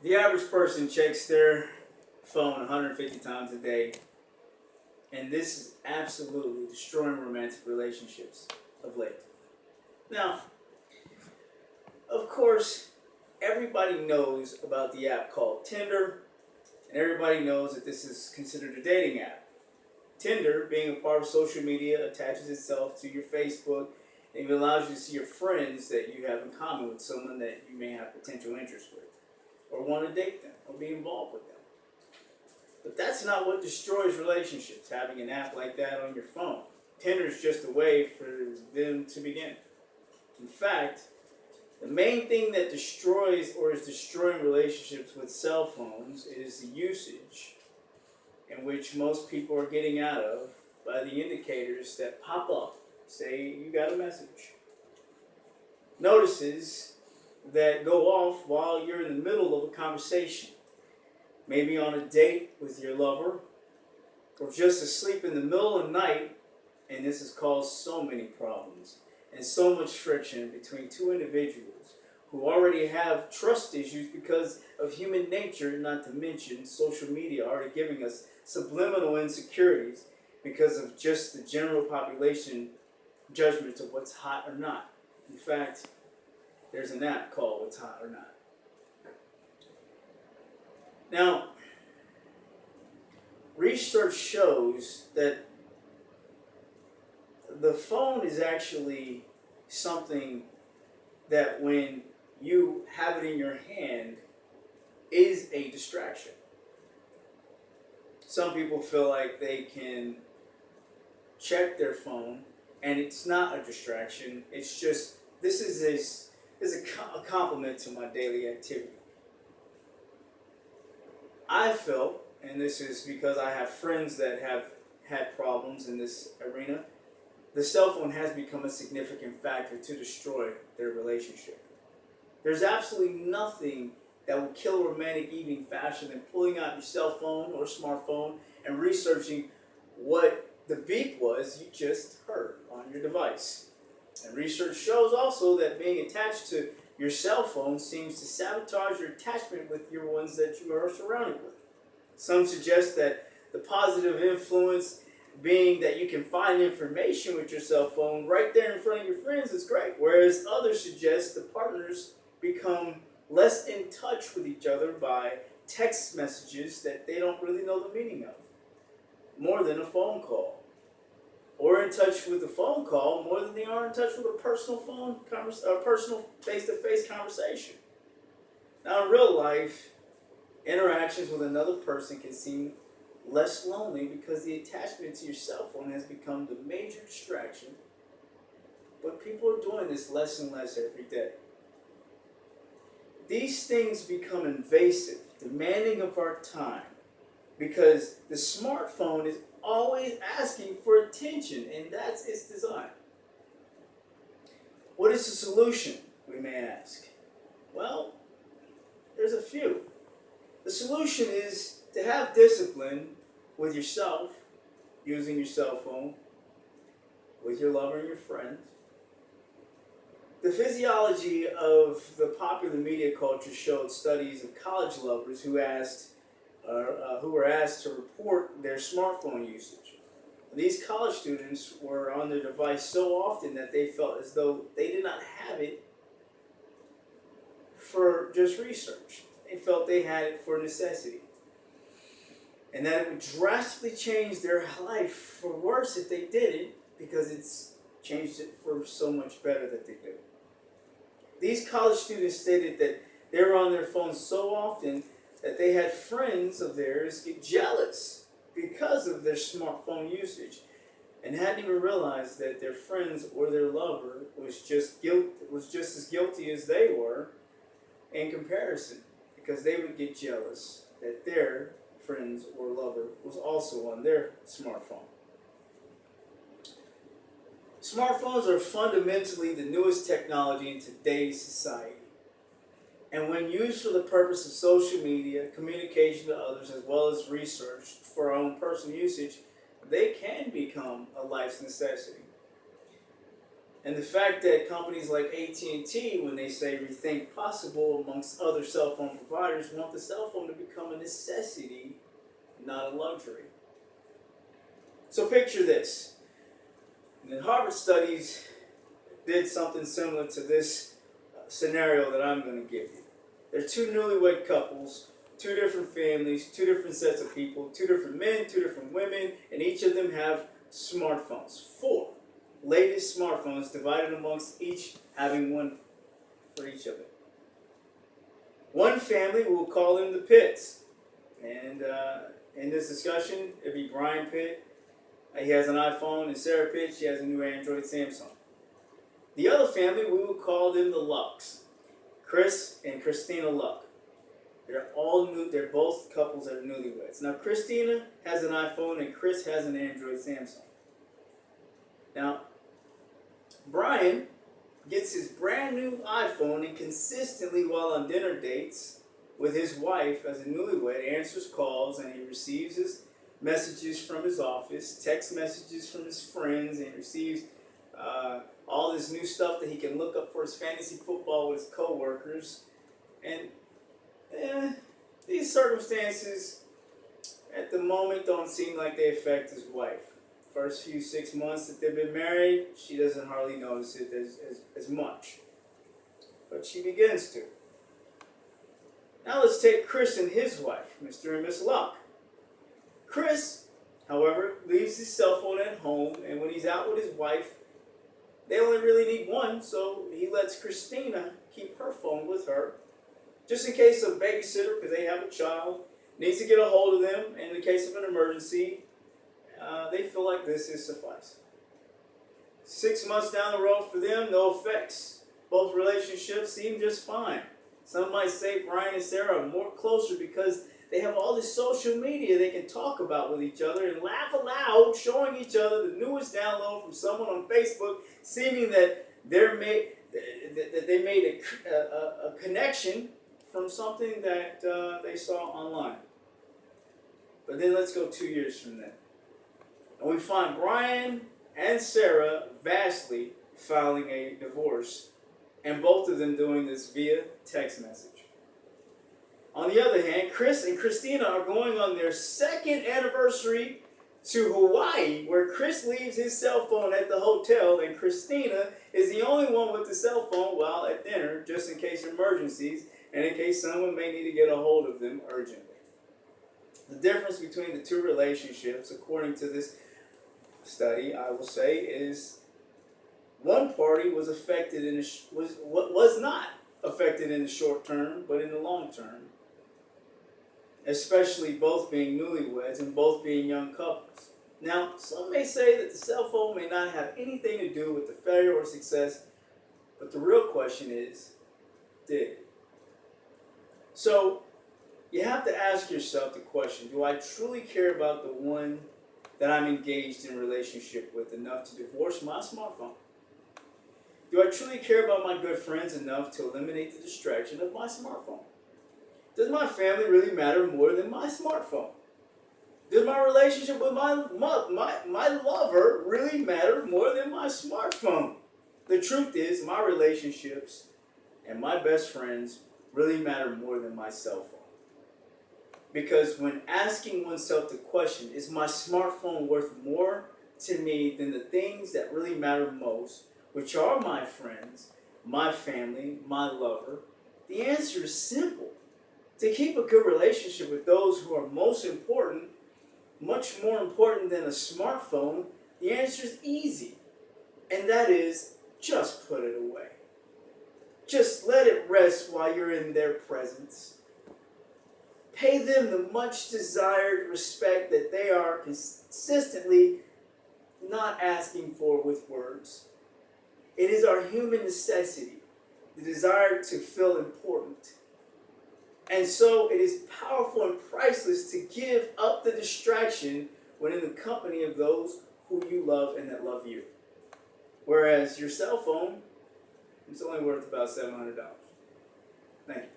The average person checks their phone 150 times a day, and this is absolutely destroying romantic relationships of late. Now, of course, everybody knows about the app called Tinder, and everybody knows that this is considered a dating app. Tinder, being a part of social media, attaches itself to your Facebook and even allows you to see your friends that you have in common with someone that you may have potential interest with, or want to date them, or be involved with them. But that's not what destroys relationships, having an app like that on your phone. Tinder is just a way for them to begin. In fact, the main thing that destroys or is destroying relationships with cell phones is the usage in which most people are getting out of by the indicators that pop up. Say you got a message. Notices that go off while you're in the middle of a conversation. Maybe on a date with your lover, or just asleep in the middle of the night, and this has caused so many problems and so much friction between two individuals who already have trust issues because of human nature, not to mention social media already giving us subliminal insecurities because of just the general population judgment of what's hot or not. In fact, there's an app called What's Hot or Not. Now, research shows that the phone is actually something that when you have it in your hand is a distraction. Some people feel like they can check their phone and it's not a distraction. It's just, this is a compliment to my daily activity. I felt, and this is because I have friends that have had problems in this arena, the cell phone has become a significant factor to destroy their relationship. There's absolutely nothing that will kill a romantic evening faster than pulling out your cell phone or smartphone and researching what the beep was you just heard on your device. And research shows also that being attached to your cell phone seems to sabotage your attachment with your ones that you are surrounded with. Some suggest that the positive influence being that you can find information with your cell phone right there in front of your friends is great, whereas others suggest the partners become less in touch with each other by text messages that they don't really know the meaning of, more than a phone call. Or in touch with a phone call more than they are in touch with a personal personal face-to-face conversation. Now, in real life, interactions with another person can seem less lonely because the attachment to your cell phone has become the major distraction. But people are doing this less and less every day. These things become invasive, demanding of our time, because the smartphone is always asking for attention, and that's its design. What is the solution, we may ask? Well, there's a few. The solution is to have discipline with yourself, using your cell phone, with your lover and your friends. The physiology of the popular media culture showed studies of college lovers who were asked to report their smartphone usage. These college students were on their device so often that they felt as though they did not have it for just research. They felt they had it for necessity. And that it would drastically change their life for worse if they didn't, because it's changed it for so much better that they do. These college students stated that they were on their phones so often that they had friends of theirs get jealous because of their smartphone usage, and hadn't even realized that their friends or their lover was just as guilty as they were in comparison, because they would get jealous that their friends or lover was also on their smartphone. Smartphones are fundamentally the newest technology in today's society. And when used for the purpose of social media, communication to others, as well as research for our own personal usage, they can become a life's necessity. And the fact that companies like AT&T, when they say rethink possible amongst other cell phone providers, want the cell phone to become a necessity, not a luxury. So picture this. And Harvard studies did something similar to this scenario that I'm going to give you. There are two newlywed couples, two different families, two different sets of people, two different men, two different women, and each of them have smartphones. 4 latest smartphones divided amongst each, having one for each of them. One family, we'll call them the Pitts. And in this discussion, it'd be Brian Pitt. He has an iPhone, and Sarah Pitt, she has a new Android Samsung. The other family, we will call them the Lucks. Chris and Christina Luck. They're all new. They're both couples that are newlyweds. Now, Christina has an iPhone, and Chris has an Android Samsung. Now, Brian gets his brand new iPhone and consistently, while on dinner dates with his wife as a newlywed, answers calls, and he receives his messages from his office, text messages from his friends, and he receives all this new stuff that he can look up for his fantasy football with his coworkers. And these circumstances at the moment don't seem like they affect his wife. First few 6 months that they've been married, she doesn't hardly notice it as much. But she begins to. Now let's take Chris and his wife, Mr. and Miss Luck. Chris, however, leaves his cell phone at home, and when he's out with his wife, they only really need one, so he lets Christina keep her phone with her, just in case a babysitter, because they have a child, needs to get a hold of them, and in the case of an emergency, they feel like this is suffice. 6 months down the road for them, no effects. Both relationships seem just fine. Some might say Brian and Sarah are more closer because they have all this social media they can talk about with each other and laugh aloud, showing each other the newest download from someone on Facebook, seeming that they made a connection from something that they saw online. But then let's go 2 years from then. And we find Brian and Sarah vastly filing a divorce, and both of them doing this via text message. On the other hand, Chris and Christina are going on their 2nd anniversary to Hawaii, where Chris leaves his cell phone at the hotel, and Christina is the only one with the cell phone while at dinner, just in case of emergencies, and in case someone may need to get a hold of them urgently. The difference between the two relationships, according to this study, I will say, is one party was affected was not affected in the short term, but in the long term, especially both being newlyweds and both being young couples. Now, some may say that the cell phone may not have anything to do with the failure or success, but the real question is, did it? So, you have to ask yourself the question, do I truly care about the one that I'm engaged in a relationship with enough to divorce my smartphone? Do I truly care about my good friends enough to eliminate the distraction of my smartphone? Does my family really matter more than my smartphone? Does my relationship with my lover really matter more than my smartphone? The truth is, my relationships and my best friends really matter more than my cell phone. Because when asking oneself the question, is my smartphone worth more to me than the things that really matter most, which are my friends, my family, my lover, the answer is simple. To keep a good relationship with those who are most important, much more important than a smartphone, the answer is easy. And that is, just put it away. Just let it rest while you're in their presence. Pay them the much desired respect that they are consistently not asking for with words. It is our human necessity, the desire to feel important. And so it is powerful and priceless to give up the distraction when in the company of those who you love and that love you. Whereas your cell phone is only worth about $700. Thank you.